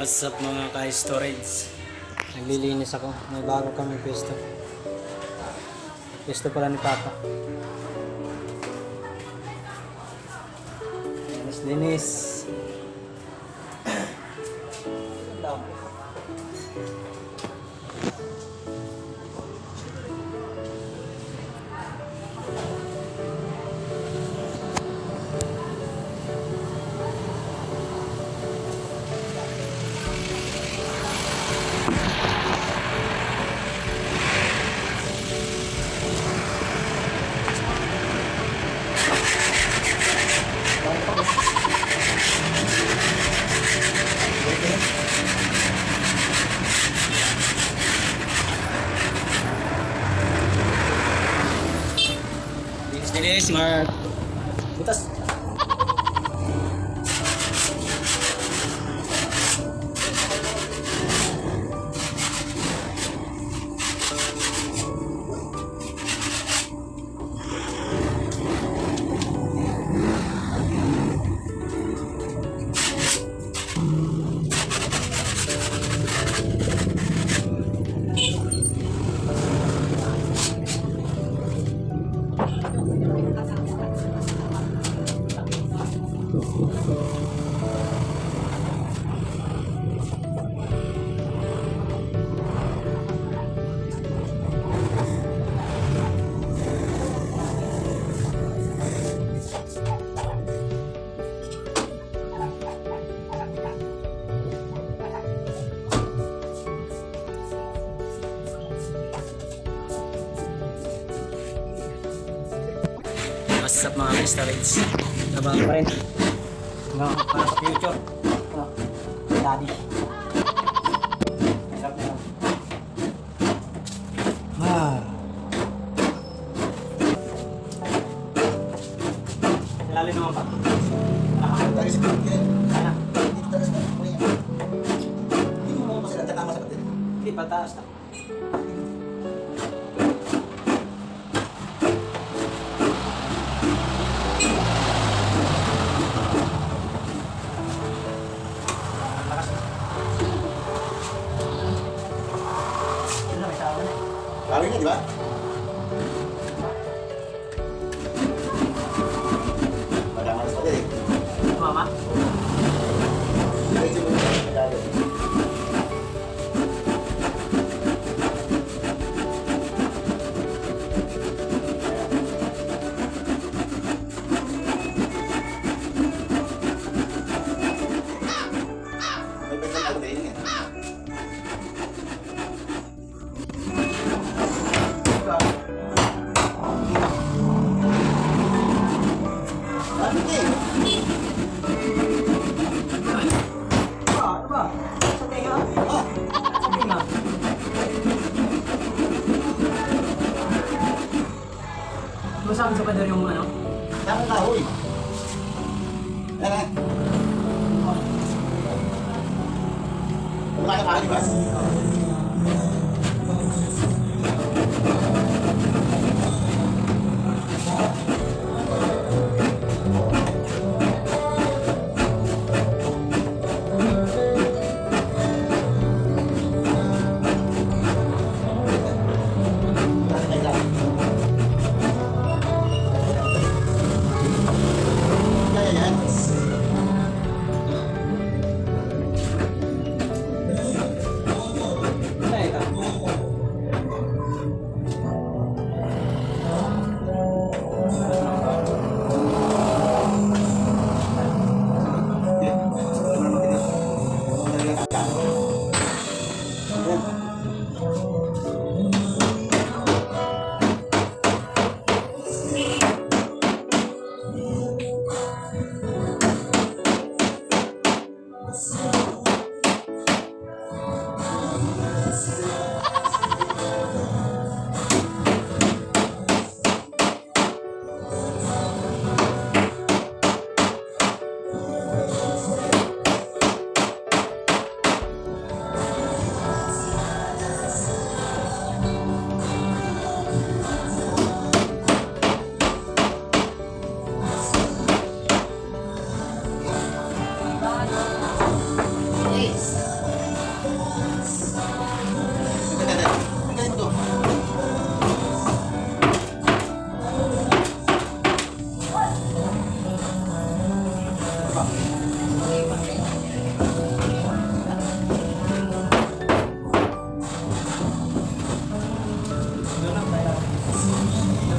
What's up mga ka-storage? Naglilinis ako. May bago kami pwesto. Pwesto pala ni Papa. Linis. Linis, Mark. Butas. What's up mga ka-storage? Trabaho pa rin. Para sa future. Daddy. Hirap na lang. Lalim naman pa. Tayo sa kanya. Sana. Dito tayo sa kanya. Hindi mo pa sila tatama sa kapatid. Hindi, pataas na. Lawin niya, di ba? Madamalas pa din eh. Mama? Medyo mo yung medalyo. May pwede ako din eh. Masama sa pader yung ano? Tama kahoy. Yan na. Wala ka kahoy, di ba?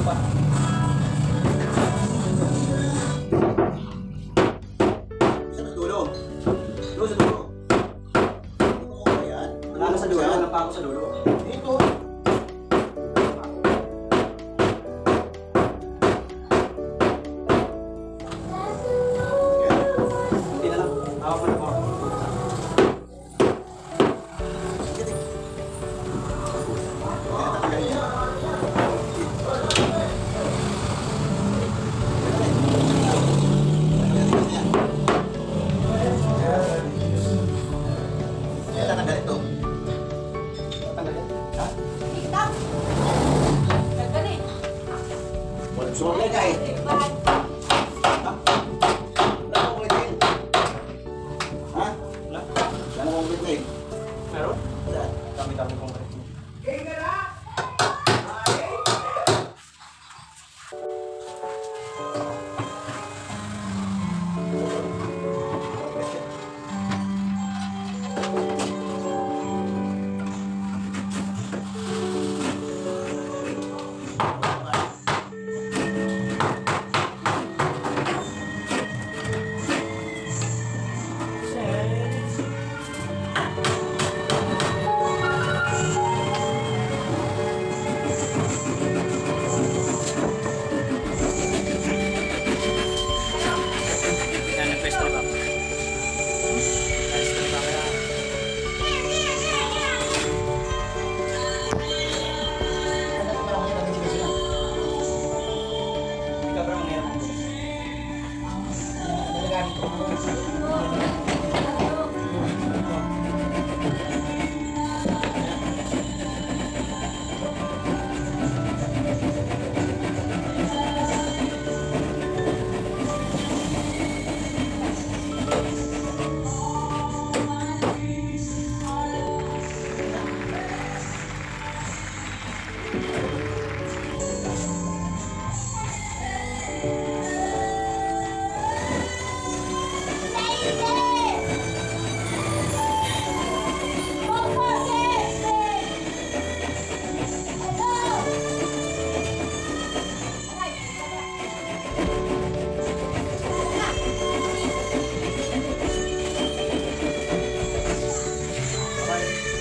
pa. Sa dulo. Dulo sa dulo. Oo, ayan. Wala ka sa dulo, wala pa ako sa dulo. Dito. Hindi na lang. Hawak mo na po. Sumabay ka eh. Ha? Wala akong kulit eh. Ha? Wala. Wala akong kulit eh. Meron? Wala. Dami-dami kong kayo.